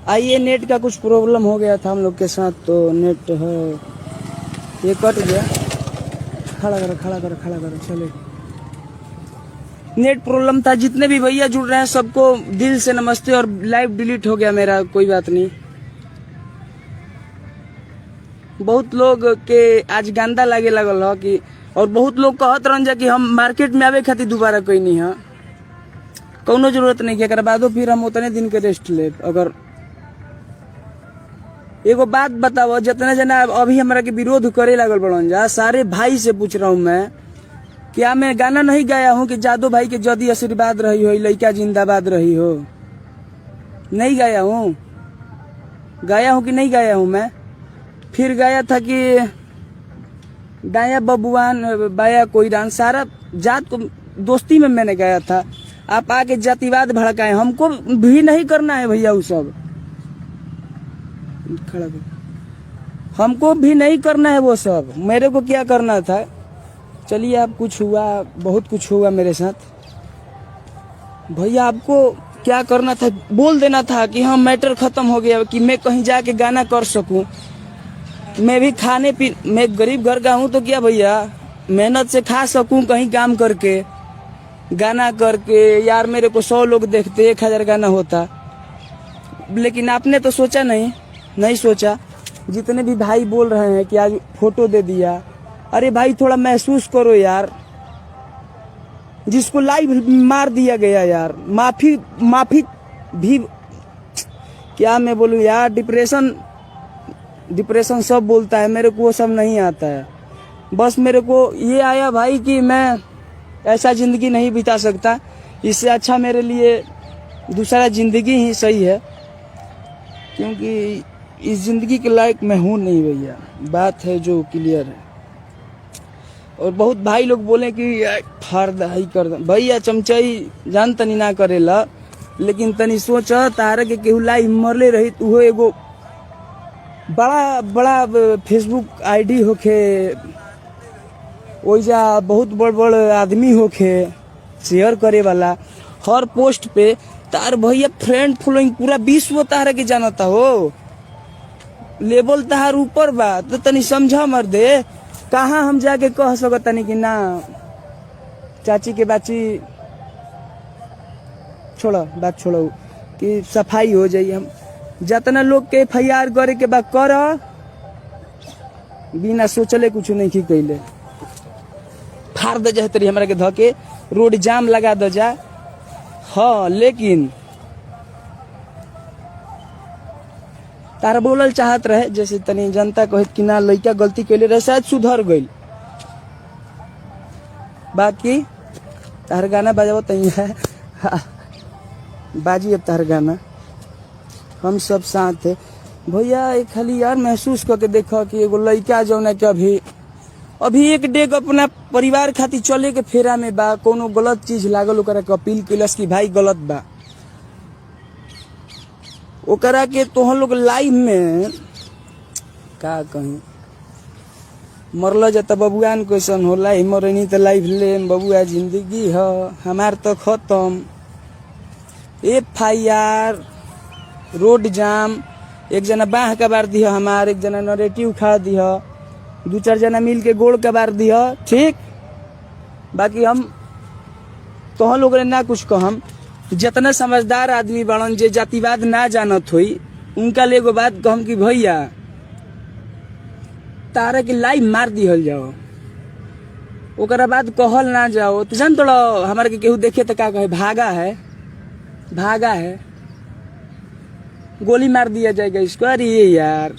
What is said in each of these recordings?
आइए, नेट का कुछ प्रॉब्लम हो गया था हम लोग के साथ, तो नेट है ये कट गया। खड़ा करो चले। नेट प्रॉब्लम था। जितने भी भैया जुड़ रहे हैं सबको दिल से नमस्ते। और लाइव डिलीट हो गया मेरा, कोई बात नहीं। बहुत लोग के आज गंदा लागे लगल हो कि, और बहुत लोग कहत रहन जा कि हम मार्केट में आवे खातिर दोबारा कोई नहीं है। कोनो जरूरत नहीं है। बादो फिर हम उतने दिन के रेस्ट ले। अगर एगो बात बताओ, जितने जना अभी हमारा के विरोध करे लगल बड़न जा, सारे भाई से पूछ रहा हूँ मैं, क्या मैं गाना नहीं गाया हूँ कि जादू भाई के जदी आशीर्वाद रही हो, लड़का जिंदाबाद रही हो? नहीं गाया हूँ? गाया हूँ कि नहीं गाया हूँ? मैं फिर गाया था कि दाया बबुआन बाया कोईरान, सारा जात को दोस्ती में मैंने गाया था। आप आके जातिवाद भड़काए, हमको भी नहीं करना है भैया। वो सब खड़ा कर, हमको भी नहीं करना है वो सब। मेरे को क्या करना था? चलिए, अब कुछ हुआ, बहुत कुछ हुआ मेरे साथ। भैया आपको क्या करना था? बोल देना था कि हाँ मैटर खत्म हो गया, कि मैं कहीं जाके गाना कर सकूं। मैं भी मैं गरीब घर का हूँ, तो क्या भैया मेहनत से खा सकूं कहीं काम करके, गाना करके। यार मेरे को 100 लोग देखते, 1000 गाना होता। लेकिन आपने तो सोचा नहीं सोचा। जितने भी भाई बोल रहे हैं कि आज फोटो दे दिया, अरे भाई थोड़ा महसूस करो यार। जिसको लाइव मार दिया गया यार, माफी भी क्या मैं बोलूं यार। डिप्रेशन सब बोलता है, मेरे को वो सब नहीं आता है। बस मेरे को ये आया भाई कि मैं ऐसा जिंदगी नहीं बिता सकता। इससे अच्छा मेरे लिए दूसरा जिंदगी ही सही है, क्योंकि इस जिंदगी के लायक मैं हूं नहीं भैया। बात है जो क्लियर है। और बहुत भाई लोग बोले कि फाड़ ही कर दे भैया। चमचई जान तनी ना करेला, लेकिन तनी सोच, तारा के केहू लाइव मरले रही तो एगो बड़ा फेसबुक आईडी होखे, ओइजा बहुत बड़ आदमी होखे शेयर करे वाला, हर पोस्ट पे तार भैया फ्रेंड फॉलोइंग पूरा विश्व तारा के जानता हो। लेवल तार ऊपर बा, तो तनी समझा मर दे। कहाँ हम जाके कह सकत तनी कि ना चाची के बाची बात छोड़ो कि सफाई हो जाई। हम जितना लोग के FIR करे के बाद कर, बिना सोचले कुछ नहीं की कैले। फाड़ दे जा तरी हमरा के धके, रोड जाम लगा दे जा। हाँ, लेकिन तारा बोलल चाहत रहे, जैसे तनी जनता कहत कि ना लड़का गलती कैले रहे, शायद सुधर गई। बाकी तार गाना बजाओ तई है बाजी। अब तार गाना हम सब साथ है भैया। एक खाली यार महसूस करके देखो कि एगो लड़का जो ना कि अभी एक डेग अपना परिवार खातिर चले के फेरा में बा, कोनो गलत चीज लागल ओकरा के अपील कैलस कि भाई गलत बा, ओकरा के तोहन लोग लाइव में का कहीं मरल जाता। बबुआन क्वेश्चन होला, मरनी तो लाइव ले बबुआ जिंदगी है हमार तो खत्म। FIR, रोड जाम, एक जना बाह कबार दिया हमार, एक जना नरेटिव खा दिया, 2-4 जना मिल के गोड़ कबार दिया, ठीक। बाकी हम तोहन लोग ना कुछ कहम। जितना समझदार आदमी बड़न जे जातिवाद ना जानत होई, उनका ले एगो बात कहम कि भैया तारा के लाइव मार दिहल जाओ, ओकरा बाद कहल ना जाओ। तो जान तोड़ा हमारे के केहू देखे तो का कहे, भागा है, गोली मार दिया जाएगा इसको। अरे यार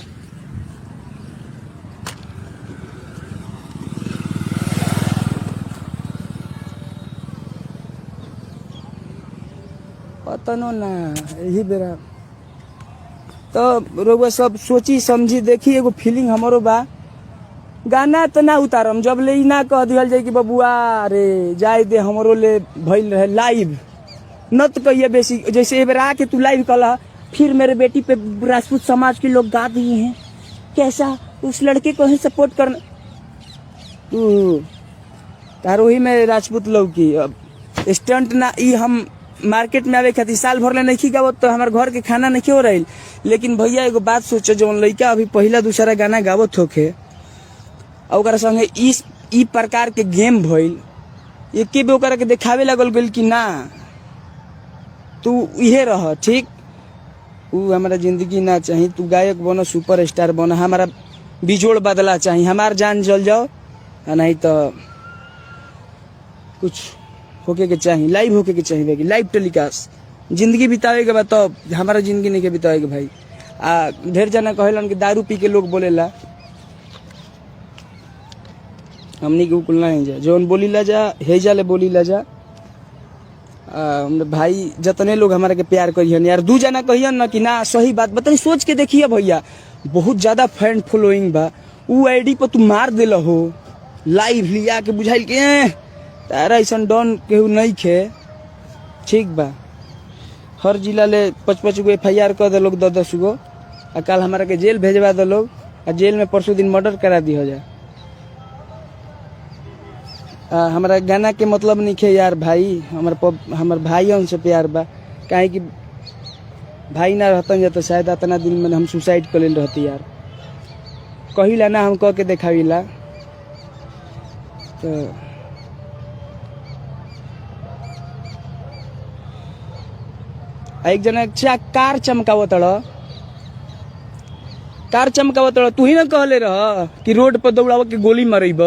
पता ना यही बेरा। तो रोग सब सोची समझी देखी, एगो फीलिंग हमारो बा। गाना तो ना उतारम जब ले ना कह दिया जाए कि बबुआ रे जाए दे, हमरो ले भइल रहे लाइव न तो कहिए बेसी। जैसे एक बार आके तू लाइव कला, फिर मेरे बेटी पे राजपूत समाज के लोग गा दिए हैं, कैसा उस लड़के को ही सपोर्ट करना। तू तारोही में राजपूत लौकी। अब स्टंट ना ई हम मार्केट में आवे खातिर साल भर ले नहीं गावत तो हमारे घर के खाना नहीं हो रही। लेकिन भैया एगो बात सोचो, जौन लड़का अभी पहला दूसरा गाना गावत होखे और ओकरा संगे ई प्रकार के गेम भइल, एके बे ओकरा के देखावे लगल गइल कि ना तू इहे रह ठीक, उ हमारा जिंदगी ना चाहिए, तू गायक बनो, सुपर स्टार बनो, हमारा बिजोड़ बदला चाहिए, हमार जान जल जाओ, नहीं तो कुछ होके के चाहिए, लाइव होके के चाहिए, लाइव टेलीकास्ट जिंदगी बितावे के बाद तो हमारा जिंदगी नहीं के बितावे के भाई। ढेर जना कहेलन कि दारू पी के लोग बोलेला, हमनी के उकुल नहीं जा, जौन बोली ला जा हेजा ले बोली ला जा। भाई जतने लोग हमारे के प्यार करियन यार, दू जना कहियन ना कि ना सही बात बताई, सोच के देखिए भैया, बहुत ज्यादा फैन फॉलोइंग बा, उ आईडी पर तू मार देला हो, लाइव लिया के बुझाइल के तारा ऐसा डॉन केहू नहीं खे ठीक बा। हर जिला ले 5-5 गो FIR कर दे लोग, 10-10 गो, आ कल हमारा के जेल भेजवा दे लोग, आ जेल में परसों दिन मर्डर करा दी हो जाए। हमारा गाना के मतलब नहीं खे यार भाई, हमार भाई उनसे प्यार बा, काहे कि भाई ना रहतन जा तो शायद इतना दिन में हम सुसाइड कर लेल रहती यार, कहिला ना हम कह के देखाविला। तो एक जना कार चमकावत तू ही ना कहले रह कि रोड पर दौड़ाव के गोली मारेब,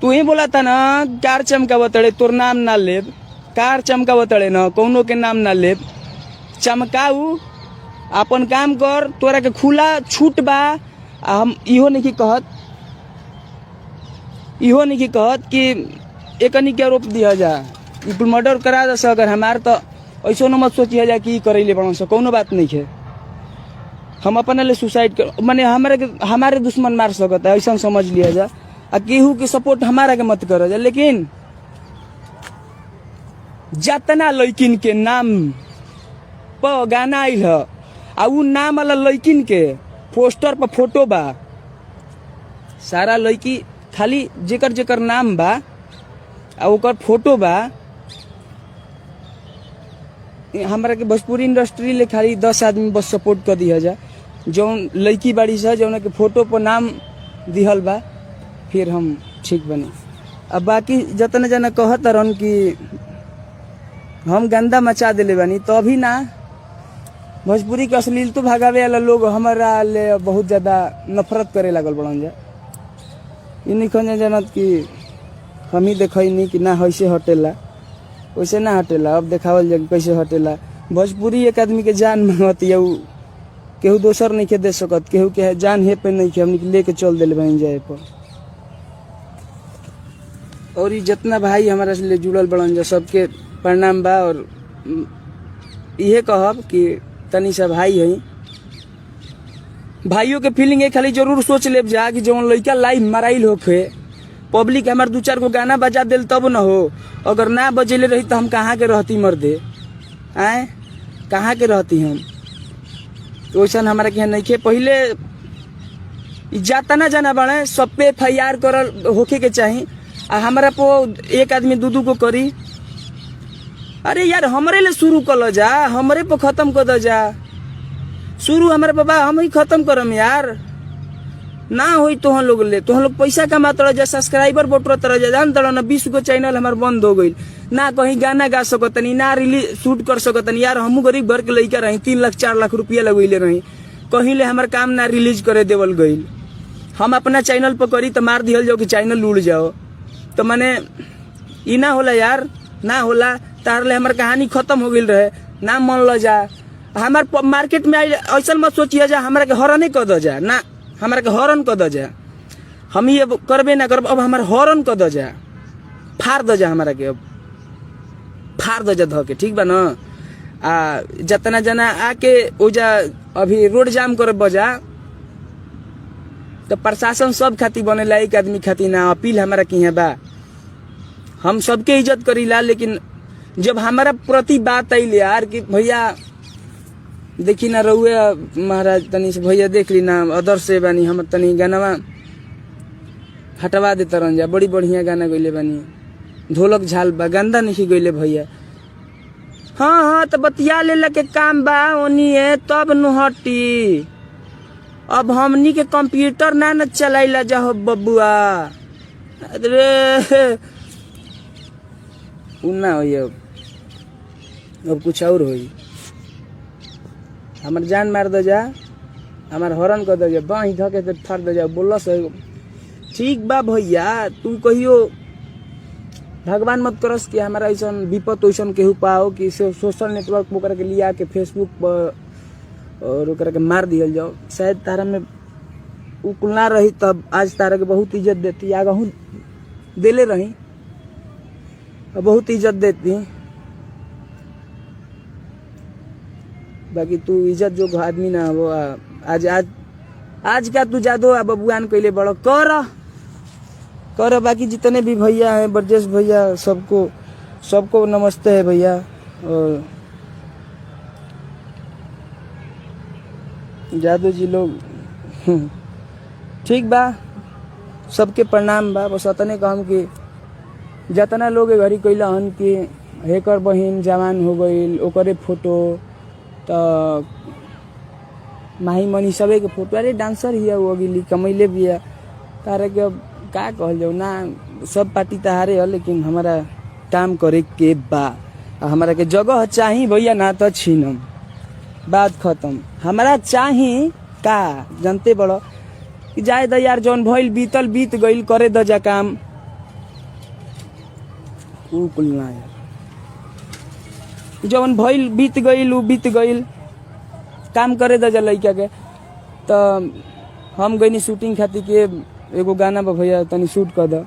तू ही बोला था ना कार चमकावत तोर नाम ना लेब, कार चमकावत न कौनो के नाम ना लेब, चमकाऊ अपन काम कर, तोरा के खुला छूट बा। हम इहो नहीं कहत कि एकनी के रोप दिया जा, मर्डर करा दस अगर हमार, तो ऐसा न मत सोचिए जा कि करैले बड़ा सा, कौनो बात नहीं है, हम अपने ले सुसाइड कर माने हमारे दुश्मन मार सकता है, ऐसा समझ लिया जा, आ केहू के सपोर्ट हमारा के मत करो जा। लेकिन जतना लड़किन के नाम पर गाना आइल है, आ उ नाम वाला लड़किन के पोस्टर पर फोटो बा, सारा लड़की खाली जेकर जेकर नाम बा आ ओकर फोटो बा, हमारा के भोजपुरी इंडस्ट्री ले खाली 10 आदमी बस सपोर्ट कर दिया जा, जौन लड़की बाड़ी सा जौन के फोटो पर नाम दिहल बा, फिर हम ठीक बने। अब बाकी जतने जना कहत रहन कि हम गंदा मचा दिले बानी, तो अभी ना भोजपुरी के अश्लील तो भगावे वाला लोग हमारा ले बहुत ज्यादा नफरत करे लागल बड़न जा, इ नहीं जानत कि हम ही देखनी कि ना ऐसे हटेला वैसे ना हटेला, अब देखावल जा कैसे हटेला। भोजपुरी एक आदमी के जान मांगती है, केहू दोसर नहीं के दे सकत, केहू के जान हे पे नहीं के हमनी के लेके चल दिले बहन जाए पर। और ये जितना भाई हमारा से जुड़ल बड़न जा सबके प्रणाम बा, और इहे कहब कि तनी सा भाई है, भाइयों के फीलिंग एक खाली जरूर सोच ले जा कि जौन लड़का लाइव मराइल होखे, पब्लिक हमार 2-4 गो गाना बजा दिल तब न हो, अगर ना बजेले रही तो हम कहाँ के रहती मर्दे, आए कहाँ के रहती हम, तो वैसा हमारा के नहीं खे। पहले जाता ना जाना बड़े सब पे FIR करल होके के चाहिए, आ हमारा पो एक आदमी 2-2 को करी, अरे यार हमरे ले शुरू कर जा, हमरे पे खत्म कर दो जा, शुरू हमारे बाबा हम ही खत्म करम यार, ना होई तो हम लोग पैसा कमात रह जा, सब्सक्राइबर बटोरत रह जा, जान तड़ा ना 20 गो चैनल हमार बंद हो गई, ना कहीं गाना गा सकतनी, ना रिलीज शूट कर सकतनी यार, हमू गरीब घर के लड़का रही, 3 लाख 4 लाख रुपया लगैले रही, कहीं ले हमार काम ना रिलीज करे देवल गई, हम अपना चैनल पर करी तो मार दिहल जाओ कि चैनल उड़ जाओ, तो माने ई ना होला यार, ना होला, तार ले हमार कहानी खत्म हो गई रहे, ना मन ल जा, हमार मार्केट में ऐसा मत सोचिए जा हमारा के हरण कर दो जा, ना हमारा के हरण कर दो जा, हम ही अब करबे ना करब, अब हमार हरण कर दो जा, फाड़ दो जा, हमारा के अब फाड़ दो जा धो के, ठीक बा ना। जतना जना आके ओजा अभी रोड जाम कर बजा, तो प्रशासन सब खाती बनेला, एक आदमी खाती ना, अपील हमारा की बा, हम सबके इज्जत करीला, लेकिन जब हमारा प्रति बात आई यार कि भैया देखी ना रहुए महाराज तनी से भैया देख ली ना, अदर से बानी हम तनी गाना हटवा दे तरन जा। बड़ी बढ़िया गाना गइले बानी, ढोलक झाल बा, गंदा नहीं गइले भैया। हाँ हाँ तो बतिया ले के काम बा ओनी है तब न हटी। अब हमनी के कंप्यूटर ना न चलाइला जाओ बबुआ। अरे उन्ना होई अब कुछ और होई। हमार जान मार दे जा, हमार हरण कर दे जा, बाही धके से फाड़ दे जा। बोला से ठीक बा भैया, तू कहियो भगवान मत करस कि हमारा ऐसा विपत वैसन केहू पाओ कि सोशल नेटवर्क पर के लिया के फेसबुक पर और ओकरा के मार दिया जाओ। शायद तारा में उकुल ना रही तब आज तारा के बहुत इज्जत देती, आगे हूँ दिले रही बहुत इज्जत देती। बाकी तू इज्जत जो आदमी ना हो। आज आज आज का तू जादो बबुआन कैले बड़ो कर। बाकी जितने भी भैया हैं, ब्रजेश भैया, सबको नमस्ते है भैया। और जादू जी लोग ठीक बा, सबके प्रणाम बा। बस अतने कहम कि जतना लोग घरी कैला हन कि हेकर बहिन जवान हो गई ओकरे फोटो तो माही मनी सबे के फोटो। अरे डांसर ही है वो अगिली कमैले भी है तारे के। अब का कहल जाओ ना, सब पार्टी तहारे है लेकिन हमारा काम करे के बा। हमारा के जगह चाही भैया, ना तो छीनम, बात खत्म। हमारा चाही का जानते बड़ो कि जाए द यार, जौन भइल बीतल बीत गइल, करे द जा काम। ऊ कुल ना यार, जौन भइल बीत गइल ऊ बीत गइल, काम करे द जा लइका के। तो हम गइनी शूटिंग खातिर के एगो गाना बा भैया तनी शूट कर द।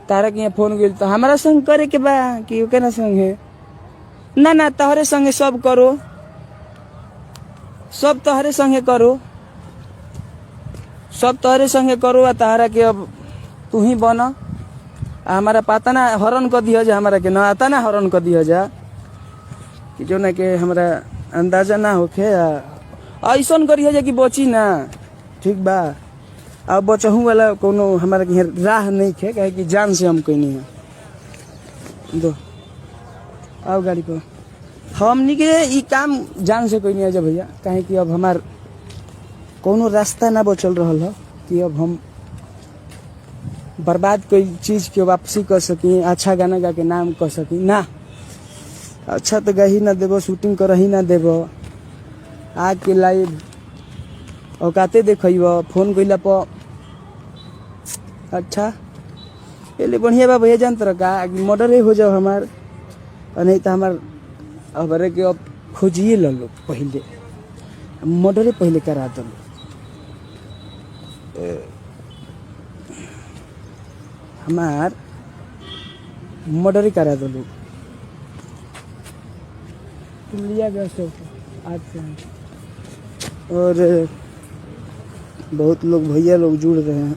तारा के यहाँ फोन गइल तो हमारा संग करे के बा कि ओके ना संग है ना ना तहरे संगे सब करो, सब तहरे संगे करो, सब तहरे संगे करो। आ तहरा के अब तू ही बना। हमारा पता ना हरण कर दिया जा, हमारा के ना आता ना हरण कर दिया जा कि जो ना के हमारा अंदाजा ना होखे। ऐसा करिए जा कि बची ना, ठीक बा। अब बचहू वाला कोनो हमारा के राह नहीं खे, कहे कि जान से हम कहनी है दो आओ गाड़ी पर। हमनी के ई काम जान से कहनी है जब भैया, कहे कि अब हमार कोनो रास्ता ना बचल रहल है कि अब हम बर्बाद कोई चीज के वापसी कर सकी, अच्छा गाना गा के नाम कर सकी ना। अच्छा तो गा ही ना देव, शूटिंग कर ही ना देव, आके लाइव औकाते देखब, फोन कैला पर अच्छा पहले बढ़िया बा भैया। जान तरह का मर्डर हो जाओ हमार, नहीं तो हमार हमारे के अब खोजिए लो पहले, मर्डरे पहले करा दो। हमार मर्डर करा दो लोग लिया गया सब आज से। और बहुत लोग भैया लोग जुड़ रहे हैं।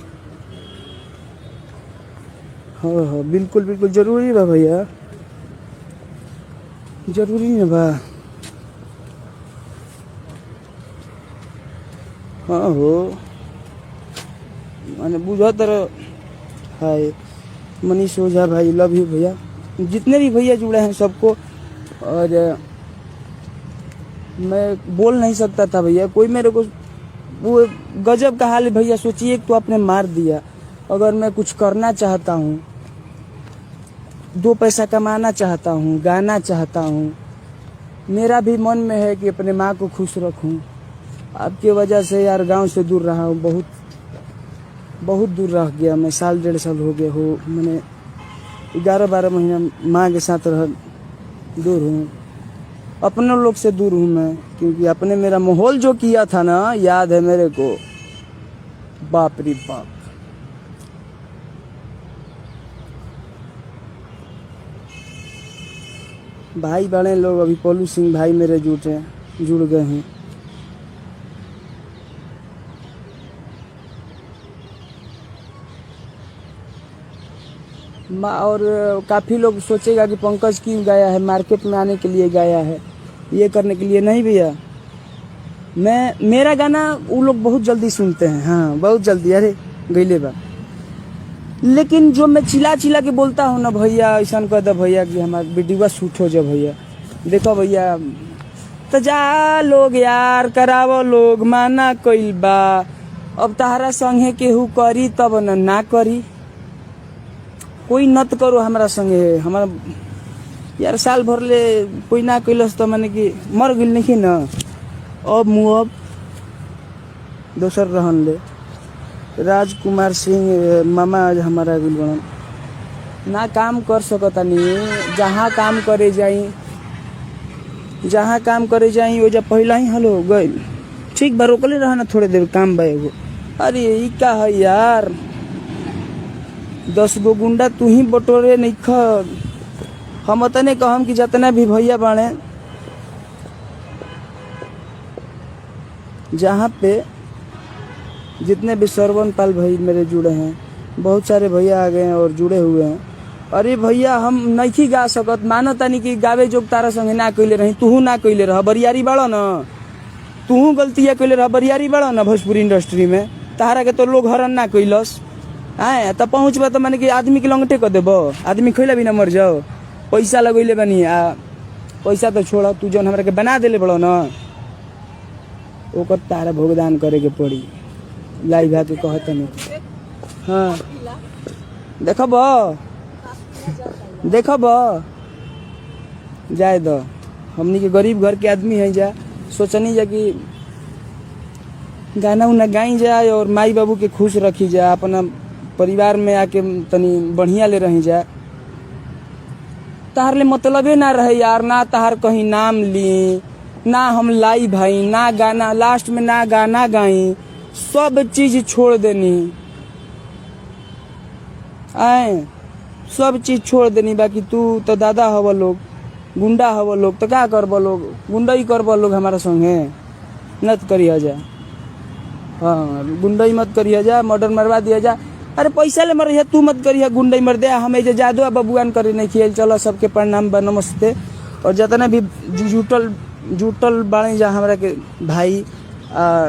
हाँ हाँ बिल्कुल बिल्कुल जरूरी बा भैया, जरूरी है बा। हाँ हो मैंने बुझा तरह हाय मनीष ओझा भाई, लव यू भैया। जितने भी भैया जुड़े हैं सबको। और मैं बोल नहीं सकता था भैया, कोई मेरे को वो गजब का हाल है भैया। सोचिए तो आपने मार दिया। अगर मैं कुछ करना चाहता हूँ, दो पैसा कमाना चाहता हूँ, गाना चाहता हूँ, मेरा भी मन में है कि अपने माँ को खुश रखूँ। आपकी वजह से यार गांव से दूर रहा हूँ, बहुत बहुत दूर रह गया मैं। साल 1.5 साल हो गए हो, मैंने 11-12 महीना माँ के साथ रह दूर हूँ। अपने लोग से दूर हूँ मैं, क्योंकि अपने मेरा माहौल जो किया था ना, याद है मेरे को, बाप रे बाप। भाई बड़े लोग अभी पोलू सिंह भाई मेरे जुड़ गए हैं। और काफ़ी लोग सोचेगा कि पंकज क्यों गया है, मार्केट में आने के लिए गया है, ये करने के लिए। नहीं भैया, मेरा गाना वो लोग बहुत जल्दी सुनते हैं। हाँ बहुत जल्दी। अरे गईले बा लेकिन जो मैं चिल्ला चिल्ला के बोलता हूँ ना भैया ऐसा कह दे भैया कि हमारा वीडियो शूट हो जाए भैया, देखो भैया तो जा लोग यार करावो लोग माना कइल बा, अब तहरा संगे केहू करी तब न ना करी, कोई नत करो हमारा संगे। हमारा यार साल भर ले कोई ना कैलस तो माने कि मर गइल नहीं न, अब मुँह दोसर रहन ले। राजकुमार सिंह मामा आज हमारा गुल बनन ना काम कर सकता नहीं, जहाँ काम करे जाई वो जब पहला ही हलो गई ठीक बा, रोकले रहा ना थोड़े देर काम बा एगो। अरे ई का है यार, 10 गो गुंडा तू ही बटोरे नहीं ख, हम अतने कहम कि जितना भी भैया बाणे जहाँ पे जितने भी श्रवण पाल भाई मेरे जुड़े हैं, बहुत सारे भैया आ गए हैं और जुड़े हुए हैं। अरे भैया हम नहीं गा सकत, मानो तानी कि गावे जोग तारा संगे ना कैले रही, तूहू ना कैले रह, बरियारी बाड़ो न, तूहू गलतिया कैले रह, बरियारी बाड़ो न भोजपुरी इंडस्ट्री में, तारा के तो लोग हरण ना कैलस। आए तब पहुँचबा तो माने कि आदमी के लंगटे कर देबो, आदमी खैला भी ना मर जाओ, पैसा लगैले बनी पैसा तो छोड़, तू जौन हमरा के बना देले बड़ो न ओकर तारा भुगतान करे के पड़ी। लाई भा के कहत नहीं। हाँ देखब जाए दो, हमनी के गरीब घर के आदमी है, जा सोचनी जा कि गाना उना गाई जाए और माई बाबू के खुश रखी जा, अपना परिवार में आके तनी बढ़िया ले रही जा। तहार ले मतलबे ना रहे यार, ना तहार कहीं नाम ली, ना हम लाई भाई, ना गाना लास्ट में ना गाना गाई, सब चीज छोड़ देनी, आए सब चीज छोड़ देनी। बाकी तू तो दादा हव लोग, गुंडा हव लोग, तो क्या करब लोग, गुंडई करब लोग हमारा संगे, नत करिया जा। हाँ गुंडई मत करिया जा, मर्डर मरवा दिया जा। अरे पैसा ले मरिया, तू मत करिया गुंडई मर दे, हमें जे जादू बबुआन करे नहीं खेल। चलो सबके प्रणाम बा, नमस्ते। और जितना भी जुटल बाणी जा हमरा के भाई,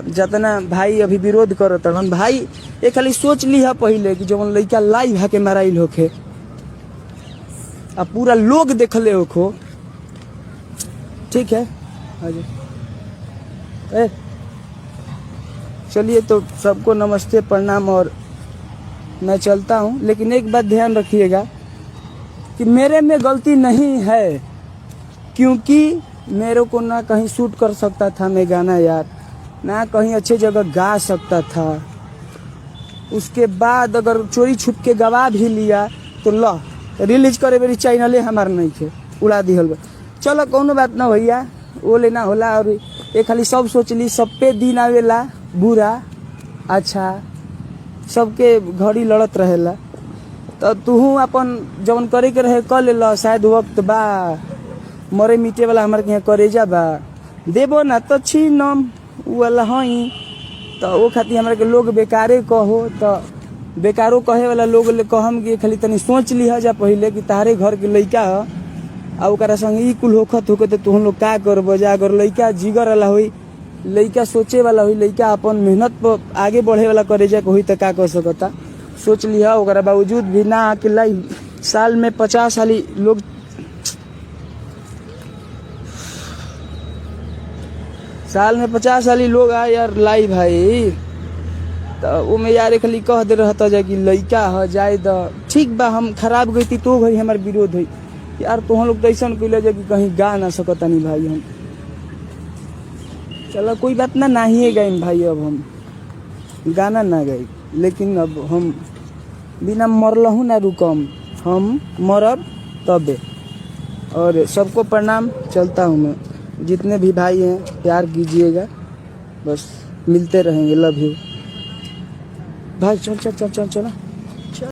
जितना भाई अभी विरोध करत हन भाई, ये खाली सोच ली है पहले कि जब लड़का लाइव है के माराइल होखे अब पूरा लोग देखले होखो, ठीक है। चलिए तो सबको नमस्ते प्रणाम, और मैं चलता हूँ। लेकिन एक बात ध्यान रखिएगा कि मेरे में गलती नहीं है, क्योंकि मेरे को ना कहीं शूट कर सकता था मैं गाना यार, ना कहीं अच्छे जगह गा सकता था। उसके बाद अगर चोरी छुप के गवा भी लिया तो ला रिलीज करे मेरी चैनले हमार नहीं थे, उड़ा दी हल। चलो कोनो बात ना भैया, वो लेना होला। और ये खाली सब सोचली सब पे दिन आवेला बुरा अच्छा, सबके घड़ी लड़त रहेला, तो तूहू अपन जवन करे के रहे कर ले, शायद वक्त बा, मरे मिटे वाला हमारे यहाँ करेजा बा, देबो ना तो छीनम वाला हई। तो वो खातिर हमरा के लोग बेकारे कहो, तो बेकारो कहे वाला लोग ले कहम कि खाली तनी सोच लिहा जा पहले कि तारे घर के लइका ह, आ ओकरा संग ई कुल होखत होके तो तुम लोग का करबो जा। अगर लइका जिगर वाला होई, लइका सोचे वाला होई, लइका अपन मेहनत पर आगे बढ़े वाला करे जा होई तो का कर सकता, सोच लिहा। ओकरा बावजूद भी ना आके लाई, साल में 50 साली लोग, साल में 50 साली लोग आए यार लाई भाई, तो वो में यार खाली कह दे रहता जा कि लइका ह जाए द, ठीक बा। हम खराब गई थी तो भाई हमार विरोध हुई यार, तो हम लोग तो ऐसा कैले जा कि कहीं गा ना सकता नहीं भाई हम। चलो कोई बात ना, ही गाइन भाई, अब हम गाना ना गाई, लेकिन अब हम बिना मरलहू ना रुकम, हम मरब तबे। और सबको प्रणाम, चलता हूँ मैं। जितने भी भाई हैं प्यार कीजिएगा, बस मिलते रहेंगे, लव यू भाई। चल चल चल चल चल।